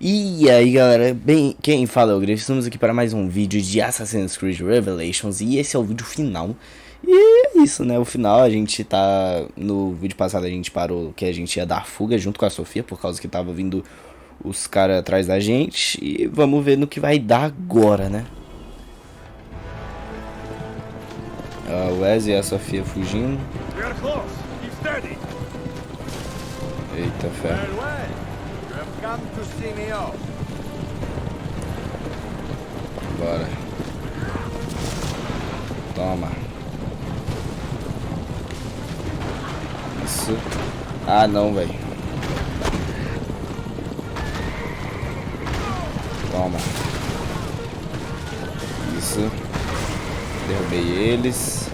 E aí galera, bem, quem fala é o Grif, estamos aqui para mais um vídeo de Assassin's Creed Revelations. E esse é o vídeo final. E é isso, né, o final a gente tá... No vídeo passado a gente parou que a gente ia dar fuga junto com a Sofia, por causa que tava vindo os caras atrás da gente. E vamos ver no que vai dar agora, né. O Wes e a Sofia fugindo. Eita ferro. Bora. Toma. Isso. Ah, não, velho. Toma. Isso. Derrubei eles.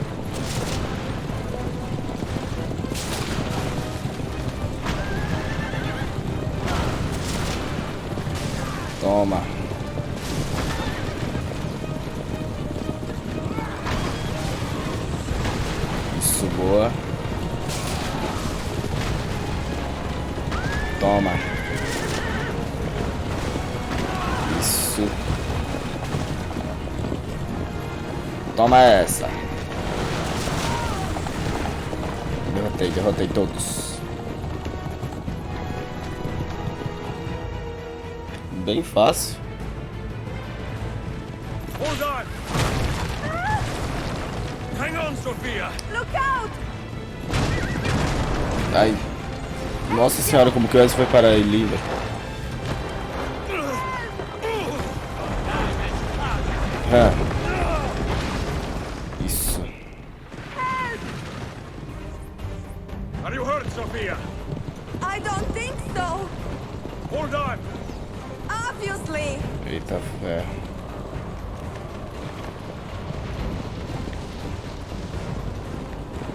Toma. Isso, boa. Toma. Isso. Toma essa. Derrotei todos. Bem fácil. Hold on. Hang on, Sophia. Look out! Ai. Nossa senhora, como que o Wes foi parar ali, velho. Isso. Are you hurt, Sophia? I don't think so. Hold on. Obviously. Eita ferro.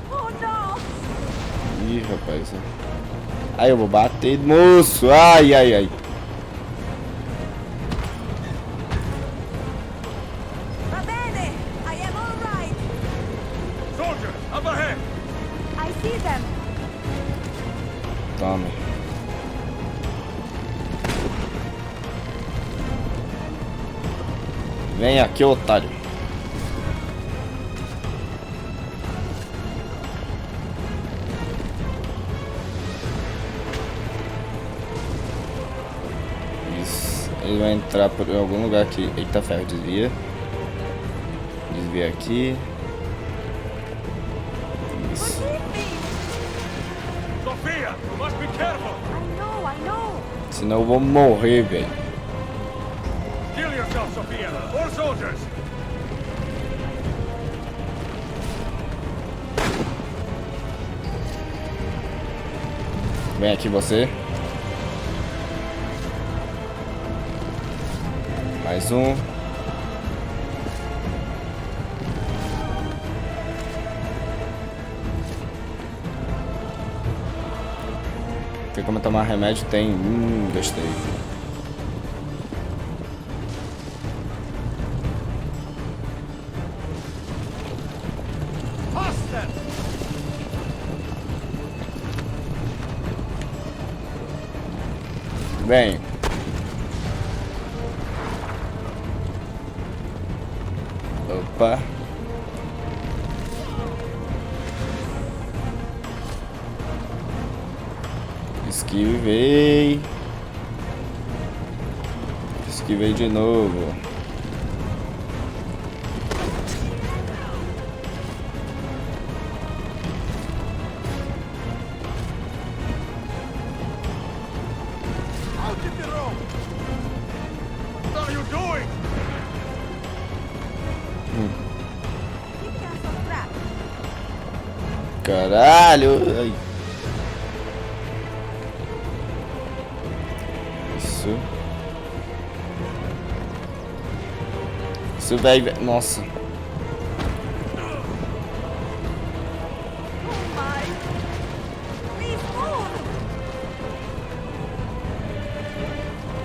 Oh no. Ih, rapaz. Ai, eu vou bater, moço. Ai, ai, ai. Va bene. I am all right. Soldier, up ahead. I see them. Tome. Vem aqui, otário. Isso. Ele vai entrar por algum lugar aqui. Eita ferro, desvia. Desvia aqui. Isso. Forgive me. Sophia, you must be careful. I know. Senão eu vou morrer, velho. Kill yourself, Sophia. More soldiers. Vem aqui você. Mais um. Tem como tomar remédio? Tem. Gostei. Faster. Vem. Opa. Esquivei. Esquivei de novo. Out in the road. What are you doing? Keep us on track. Caralho. Ai. Isso. Isso, velho. Nossa. Oh my. Please move.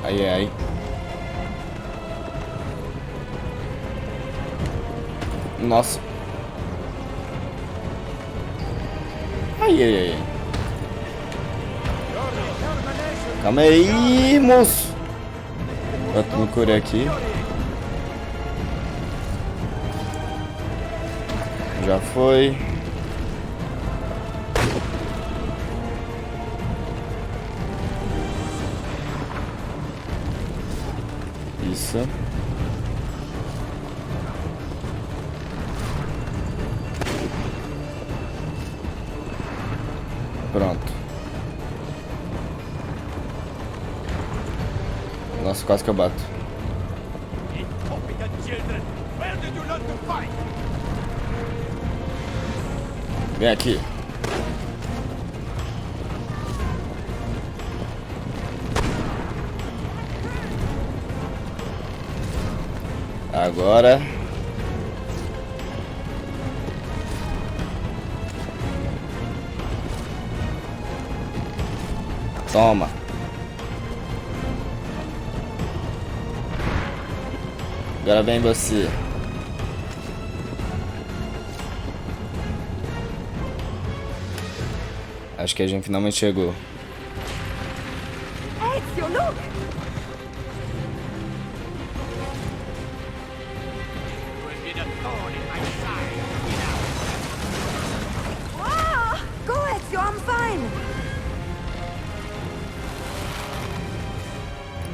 Ai, ai. Nossa. Ai, ai, ai. Calma aí, moço. Eu me curei aqui. Já foi. Isso. Pronto. Nossa, quase que eu bato. Incompetent children! Where did you learn to fight? Vem aqui. Agora. Toma. Agora vem você. Acho que a gente finalmente chegou. Ezio, look! You have been a thorn in my side. Ah! Go, Ezio, I'm fine!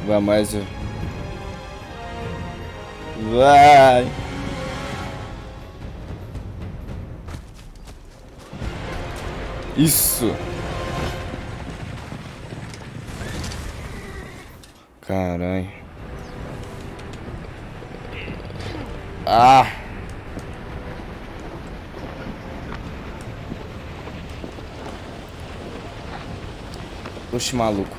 Vamos, Ezio. Vai! Isso! Caralho. Ah! Oxe, maluco.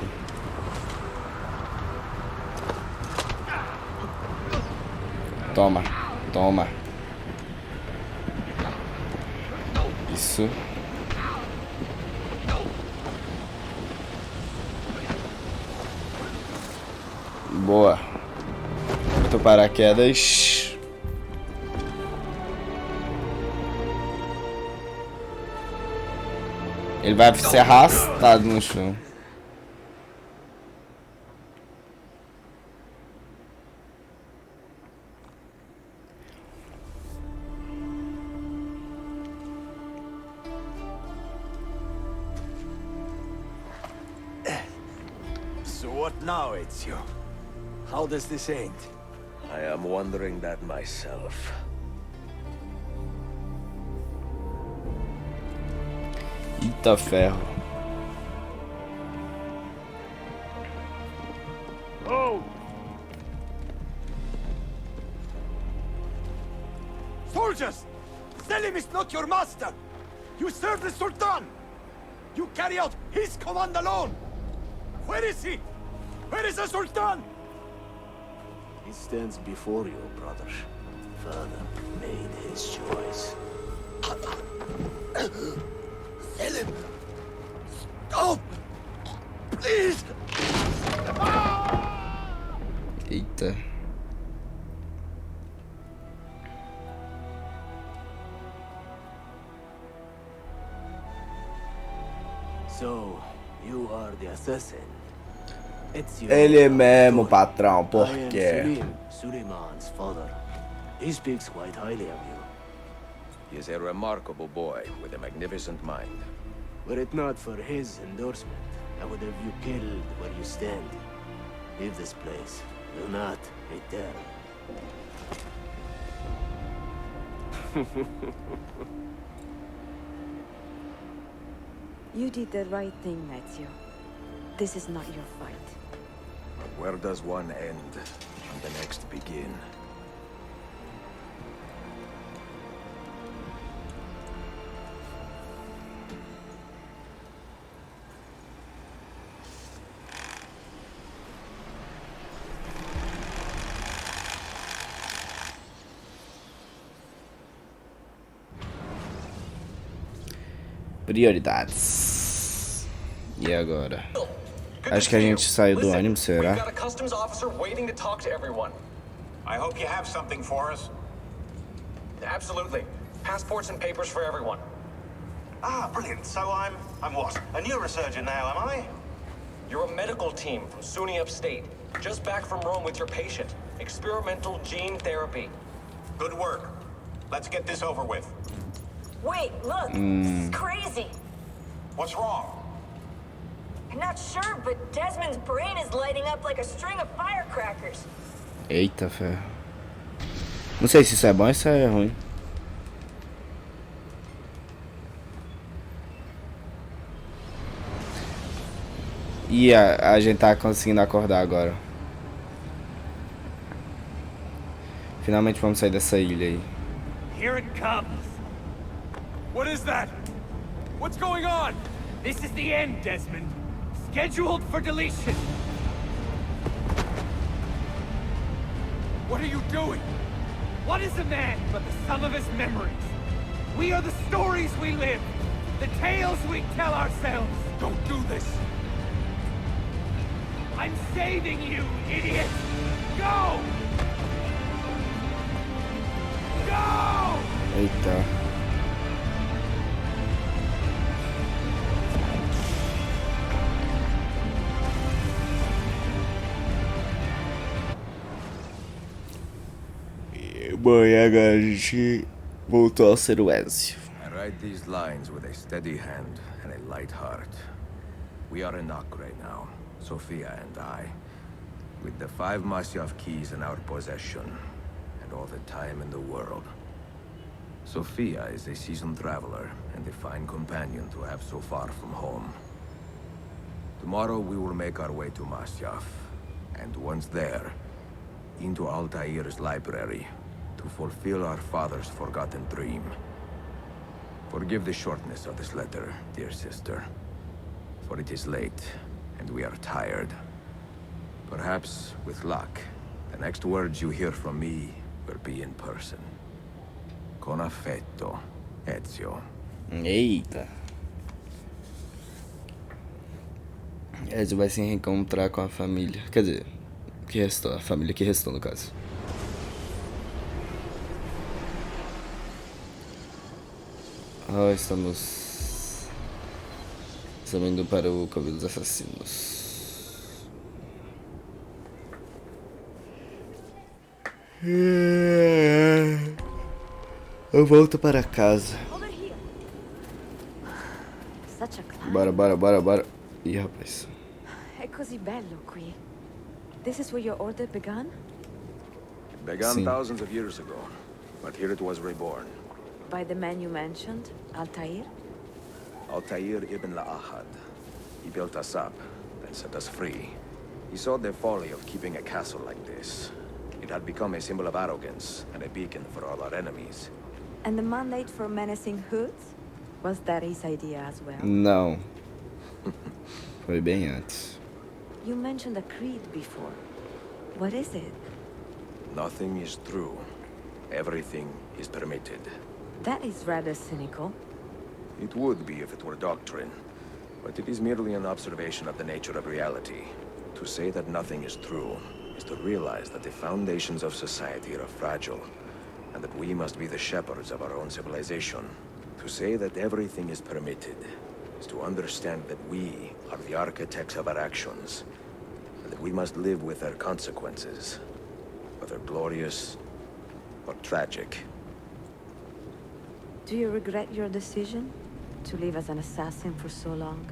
Toma, toma. Isso. Boa. Botou paraquedas. Ele vai ser arrastado no chão. So what now, Ezio? How does this end? I am wondering that myself. Eita ferro. Oh! Soldiers! Selim is not your master! You serve the Sultan! You carry out his command alone! Where is he? Where is the Sultan? He stands before you, brother. Father made his choice. Selim! Stop! Please! Eita. So, you are the assassin. Ezio. Ele mesmo, patrão, por I am quê? Suleiman's father. He speaks quite highly of you. He is a remarkable boy with a magnificent mind. Were it not for his endorsement, I would have you killed where you stand. Leave this place. Do not return. You did the right thing, Ezio. This is not your fight. But where does one end and the next begin? Prioridades. E agora? Acho que a gente saiu do ânimo, será? We've got a customs officer waiting to talk to everyone. I hope you have something for us. Absolutely. Passports and papers for everyone. Ah, brilliant. So I'm what? A neurosurgeon now, am I? You're a medical team from SUNY upstate. Just back from Rome with your patient. Experimental gene therapy. Good work. Let's get this over with. Wait, look! This is crazy! What's wrong? I'm not sure, but Desmond's brain is lighting up like a string of firecrackers. Eita ferro. Não sei se isso é bom ou se é ruim. E a gente tá conseguindo acordar agora. Finalmente vamos sair dessa ilha aí. Here it comes. What is that? What's going on? This is the end, Desmond. Scheduled for deletion. What are you doing? What is a man but the sum of his memories? We are the stories we live, the tales we tell ourselves. Don't do this. I'm saving you, idiot! Go! Go! Eita. Bom, e agora a gente voltou ao ser o Ezio. I write these lines with a steady hand and a light heart. We are in Nock right now, Sophia and I, with the 5 Masyaf keys in our possession, and all the time in the world. Sophia is a seasoned traveler, and a fine companion to have so far from home. Tomorrow we will make our way to Masyaf, and once there, into Altair's library, to fulfill our father's forgotten dream. Forgive the shortness of this letter, dear sister, for it is late, and we are tired. Perhaps, with luck, the next words you hear from me will be in person. Con affetto, Ezio. Eita. Ezio vai se reencontrar com a família. Quer dizer, que restou, a família que restou no caso. Estamos indo para o Covil dos Assassinos. Eu volto para casa. Bora. Ih, rapaz. È così bello qui. This is where your order began? It began thousands of years ago, but here it was reborn. By the man you mentioned, Altair? Altair ibn La'ahad. He built us up, then set us free. He saw the folly of keeping a castle like this. It had become a symbol of arrogance and a beacon for all our enemies. And the mandate for menacing hoods? Was that his idea as well? Não. Foi bem antes. You mentioned a creed before. What is it? Nothing is true. Everything is permitted. That is rather cynical. It would be if it were doctrine, but it is merely an observation of the nature of reality. To say that nothing is true is to realize that the foundations of society are fragile, and that we must be the shepherds of our own civilization. To say that everything is permitted is to understand that we are the architects of our actions, and that we must live with their consequences, whether glorious or tragic. Do you regret your decision to live as an assassin for so long?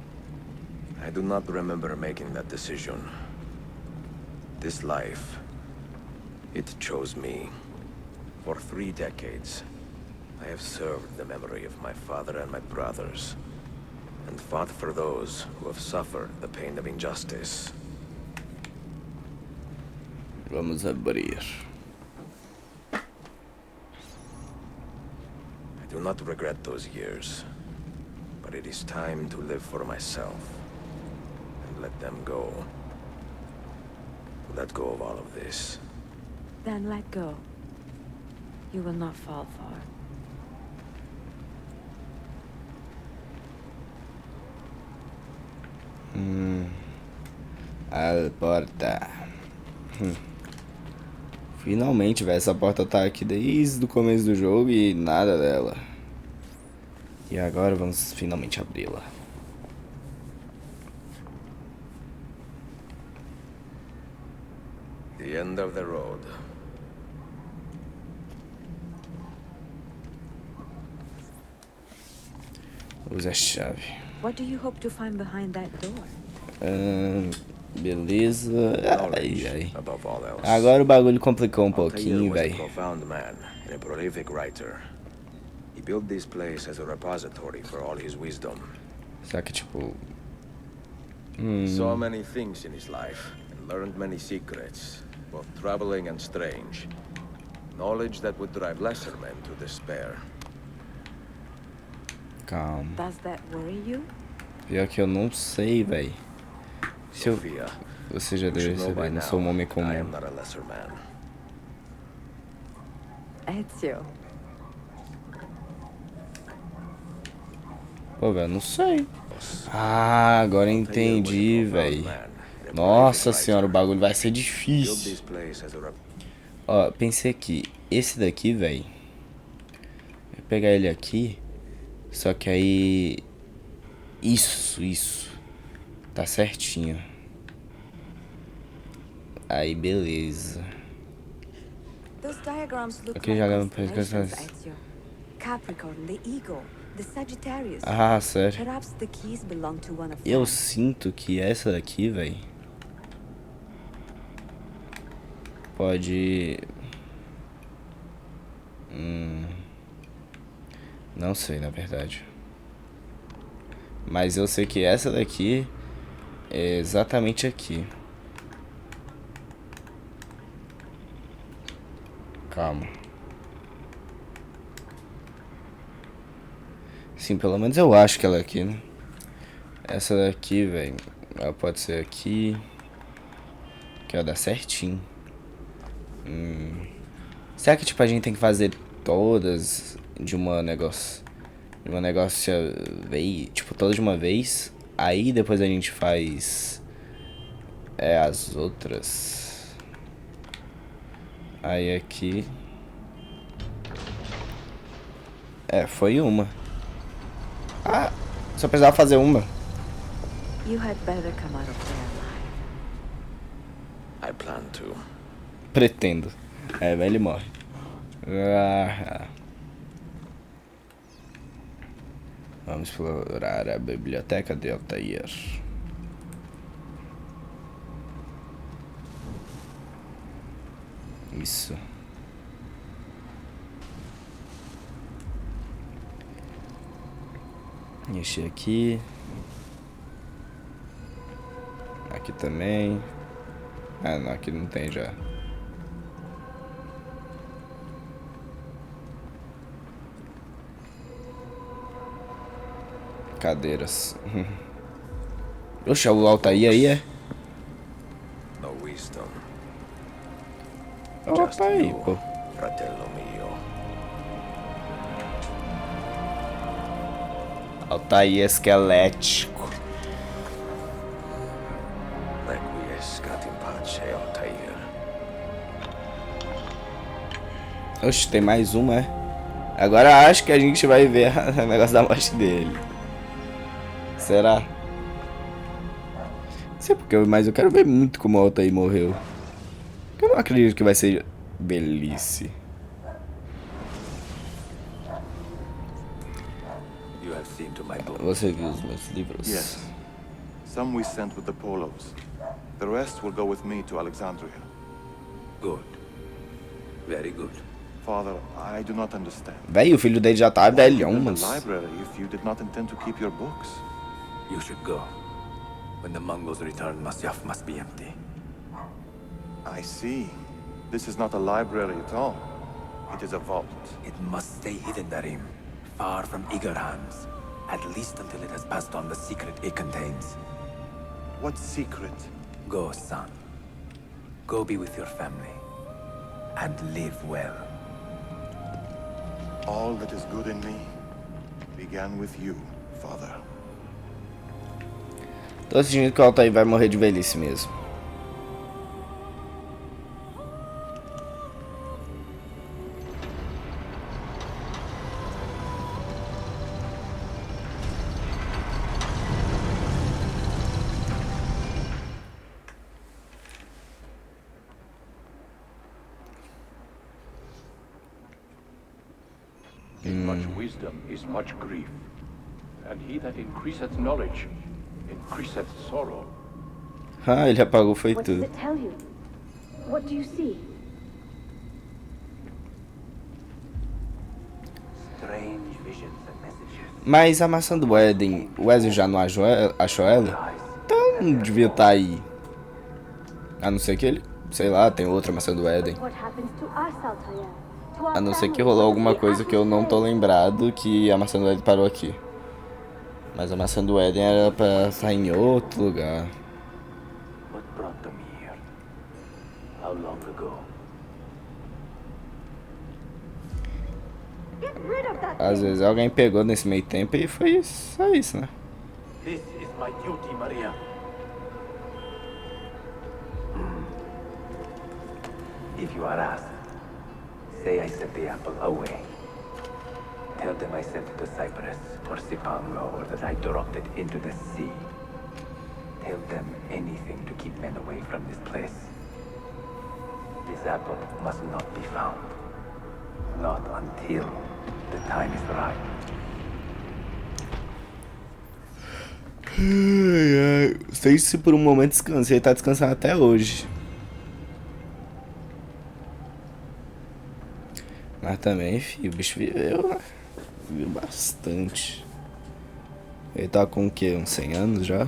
I do not remember making that decision. This life, it chose me. For 3 decades, I have served the memory of my father and my brothers, and fought for those who have suffered the pain of injustice. Vamos abrir. I do not regret those years, but it is time to live for myself, and let them go. Let go of all of this. Then let go. You will not fall far. A porta. Finalmente, velho. Essa porta tá aqui desde o começo do jogo e nada dela. E agora vamos finalmente abri-la. The end of the road. Usa a chave. What do you hope to find behind that door? Beleza. Ai, ai. Above all else. Agora o bagulho complicou um Altair pouquinho, was a velho. profound man and a prolific writer. He built this place as a repository for all his wisdom. Só que tipo... He saw many things in his life and learned many secrets, both troubling and strange. Knowledge that would drive lesser men to despair. Calma. Does that worry you? Pior que eu não sei, velho. Se eu... Sophia, Você já you deve should know by saber, não now, sou um homem I comum. am not a lesser man. Ezio. Pô, velho, não sei. Ah, agora eu entendi, velho. Nossa senhora, o bagulho vai ser difícil. Ó, pensei aqui. Esse daqui, velho. Vou pegar ele aqui. Só que aí... Isso. Tá certinho. Aí, beleza. Those diagrams look Ok, like já lembro constellations, pra Ezio. Capricorn, the Eagle, the Sagittarius. Ah, sério. Perhaps the keys belong to one of Eu them. sinto que essa daqui, velho, pode... Não sei, na verdade. Mas eu sei que essa daqui é exatamente aqui. Calma. Sim, pelo menos eu acho que ela é aqui, né? Essa daqui, velho, ela pode ser aqui. Que ela dá certinho. Será que tipo a gente tem que fazer todas de uma negócio vez, tipo todas de uma vez, aí depois a gente faz as outras. Aí aqui foi uma. Ah, só precisava fazer uma. You had better come out of there alive. I plan to. Pretendo. Velho, ele morre. Vamos explorar a biblioteca de Altair. Isso. Encher aqui. Aqui também. Ah, não, aqui não tem já. Cadeiras. Oxa, o Altair aí é? No wisdom. Opa aí, pô. Fratello mio. Altair esquelético. Requiescat in pace, Altair. Oxe, tem mais uma, é? Agora acho que a gente vai ver o negócio da morte dele. Será? Não sei porque, mas eu quero ver muito como o Altair morreu. Eu não acredito que vai ser velhice. You have seen to my book. Você viu os meus livros? Yes. Some we sent with the Polos. The rest will go with me to Alexandria. Good. Very good. Father, I do not understand. Véi, o filho dele já tá velhão, Build mas... a library if you did not intend to keep your books. You should go. When the Mongols return, Masyaf must be empty. I see. This is not a library at all. It is a vault. It must stay hidden, Darim. Far from eager hands. At least until it has passed on the secret it contains. What secret? Go, son. Go be with your family. And live well. All that is good in me began with you, Father. Tô sentindo que o Altair vai morrer de velhice mesmo. much wisdom is much grief. And he that increaseth knowledge, increaseth sorrow. Ah, ele apagou, foi What does tudo. it tell you? What do you see? Strange visions and messages. Mas a maçã do Éden, o Wesley já não achou ela? Então não devia estar aí. A não ser que ele, sei lá, tem outra maçã do Éden. What happens to us, Altair? To our A não ser que family? rolou alguma The coisa que eu não tô lembrado que a maçã do Éden parou aqui. Mas a maçã do Éden era pra estar em outro lugar. What brought them here? How long ago? Get rid of that Às thing. vezes alguém pegou nesse meio tempo e foi só isso, né? This is my duty, Maria. If you are asked, say I sent the apple away. Tell them I sent it to Cyprus or Cipango or that I dropped it into the sea. Tell them anything to keep men away from this place. This apple must not be found. Not until the time is right. Ai, ai. Sei se por um momento descansei, ele tá descansando até hoje. Mas também, filho, o bicho viveu, né? Viveu bastante. Ele tá com o quê? Uns 100 anos já?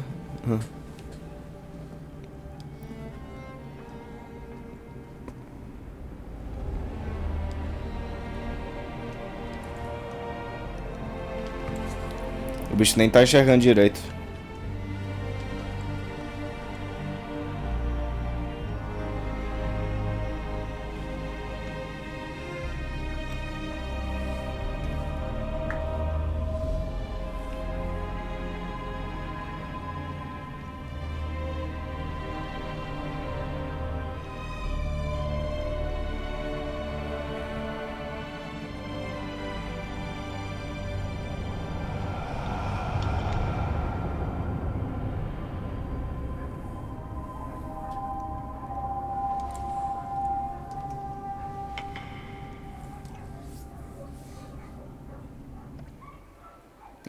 O bicho nem tá enxergando direito.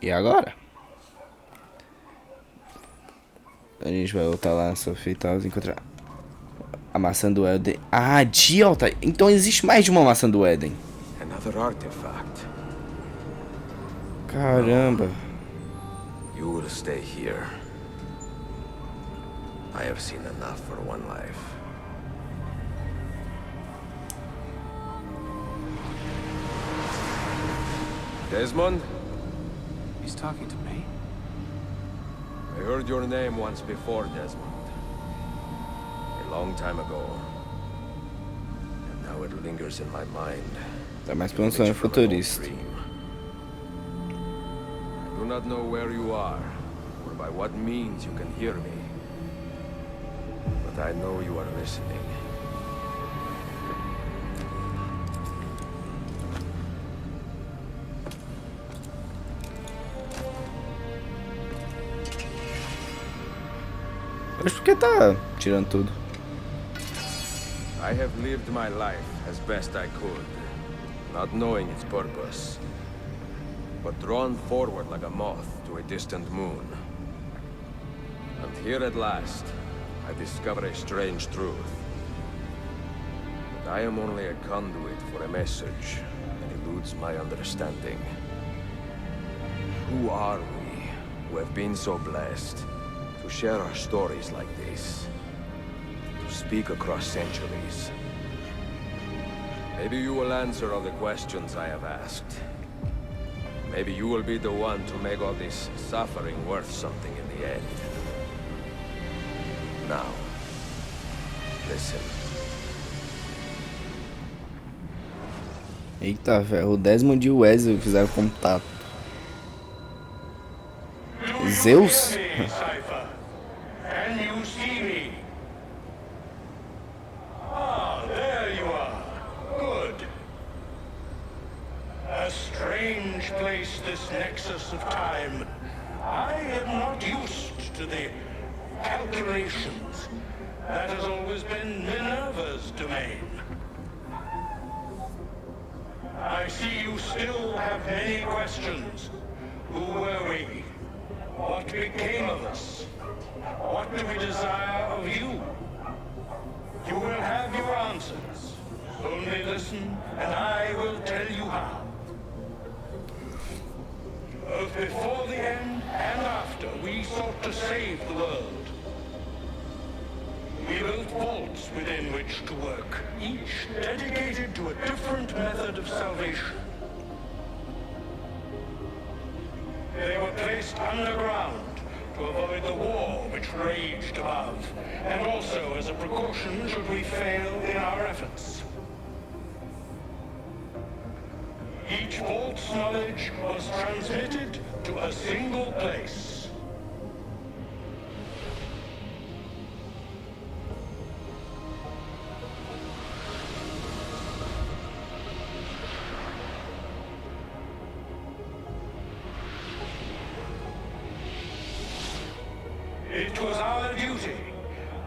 E agora? A gente vai voltar lá na Sofia e tal, encontrar a maçã do Éden. Ah, de Altair. Então existe mais de uma maçã do Éden. Another artifact. Caramba. You will stay here. I have seen enough for one life. Desmond? He's talking to me? I heard your name once before, Desmond. A long time ago. And now it lingers in my mind. Tá mais pra um sonho futurista. I do not know where you are, or by what means you can hear me. But I know you are listening. Mas por que tá tirando tudo? I have lived my life as best I could, not knowing its purpose, but drawn forward like a moth to a distant moon. And here at last, I discover a strange truth. That I am only a conduit for a message that eludes my understanding. Who are we who have been so blessed to share our stories like this? To speak across centuries? Maybe you will answer all the questions I have asked. Maybe you will be the one to make all this suffering worth something in the end. Now, listen. Eita, velho. O Desmond e o Wesley fizeram contato. Zeus? Can you see me? Ah, there you are. Good. A strange place, this nexus of time. I am not used to the calculations. That has always been Minerva's domain. I see you still have many questions. Who were we? What became of us? What do we desire of you? You will have your answers. Only listen, and I will tell you how. Both before the end and after, we sought to save the world. We built vaults within which to work, each dedicated to a different method of salvation. They were placed underground to avoid the war which raged above, and also as a precaution should we fail in our efforts. Each vault's knowledge was transmitted to a single place. It was our duty,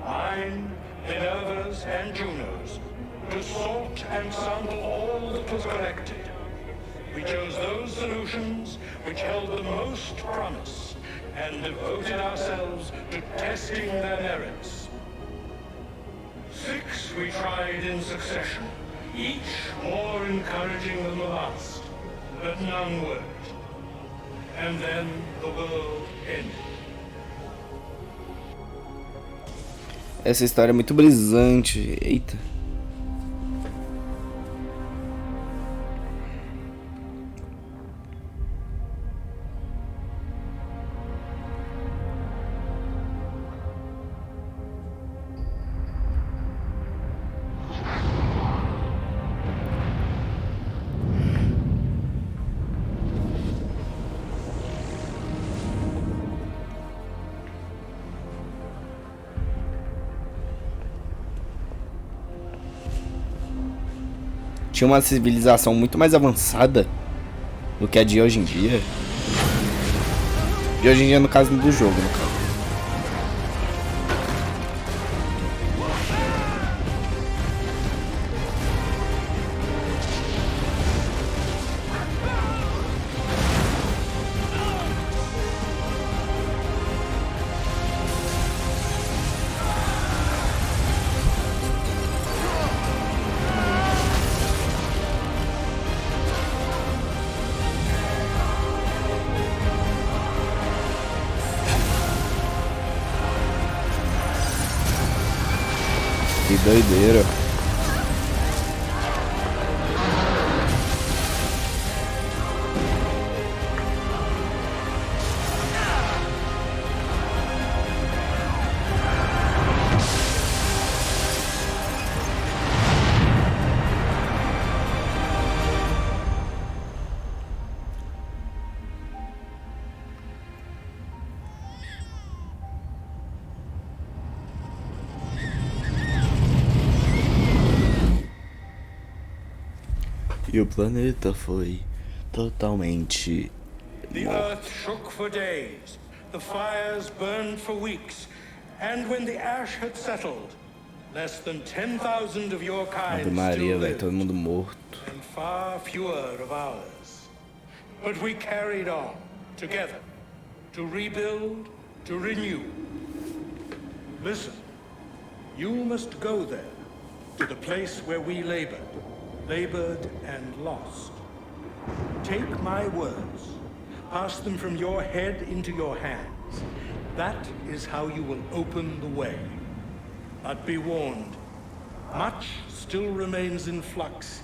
mine, Minerva's, and Juno's, to sort and sample all that was collected. We chose those solutions which held the most promise and devoted ourselves to testing their merits. 6 we tried in succession, each more encouraging than the last, but none worked. And then the world ended. Essa história é muito brisante. Eita. Tinha uma civilização muito mais avançada do que a de hoje em dia. De hoje em dia, no caso do jogo, no caso. Que doideira. E o planeta foi totalmente... The earth shook for days, the fires burned for weeks, and when the ash had settled, less than 10,000 of your kind Ave Maria, still velho, lived, todo mundo morto. and far fewer of ours. But we carried on, together, to rebuild, to renew. Listen, you must go there, to the place where we labored and lost. Take my words, pass them from your head into your hands. That is how you will open the way. But be warned, much still remains in flux,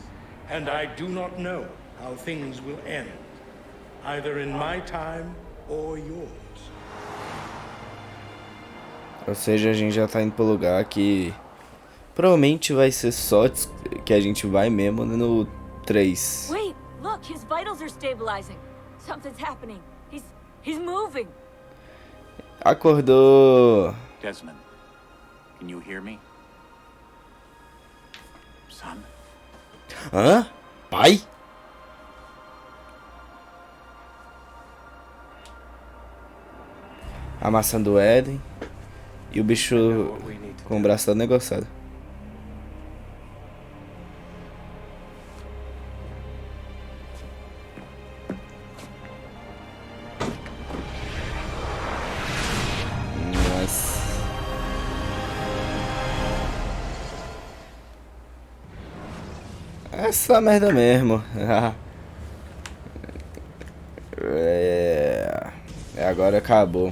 and I do not know how things will end, either in my time or yours. Ou seja, a gente já tá indo pro lugar que provavelmente vai ser só que a gente vai mesmo no 3. Wait, look, his vitals are stabilizing. Something's happening. He's moving. Acordou. Desmond, can you hear me? Son? Hã? Pai? Amassando o Eden. E o bicho com o braço todo negociado. Essa merda mesmo. Agora acabou.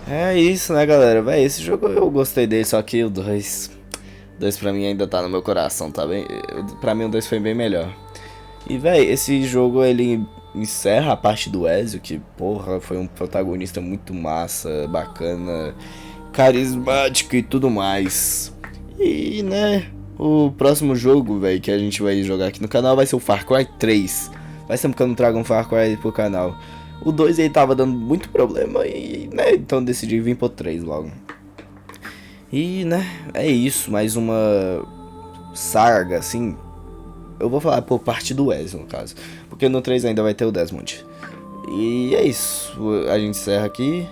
É isso, né, galera? Véi, esse jogo eu gostei dele, só que o 2 pra mim ainda tá no meu coração, tá bem? Pra mim o 2 foi bem melhor. E, véi, esse jogo ele encerra a parte do Ezio, que, porra, foi um protagonista muito massa, bacana, carismático e tudo mais. E, né, o próximo jogo, véi, que a gente vai jogar aqui no canal vai ser o Far Cry 3. Faz tempo que eu não trago um Far Cry pro canal. O 2 aí tava dando muito problema e, né, então decidi vir pro 3 logo. E, né, é isso, mais uma saga, assim. Eu vou falar por parte do Ezio, no caso. Porque no 3 ainda vai ter o Desmond. E é isso, a gente encerra aqui.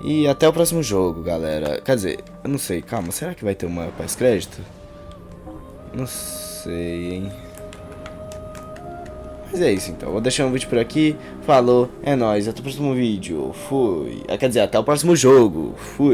E até o próximo jogo, galera. Quer dizer, eu não sei, calma, será que vai ter uma pós-crédito? Não sei, hein. Mas é isso então, vou deixar um vídeo por aqui. Falou, é nóis, até o próximo vídeo. Fui. Quer dizer, até o próximo jogo. Fui.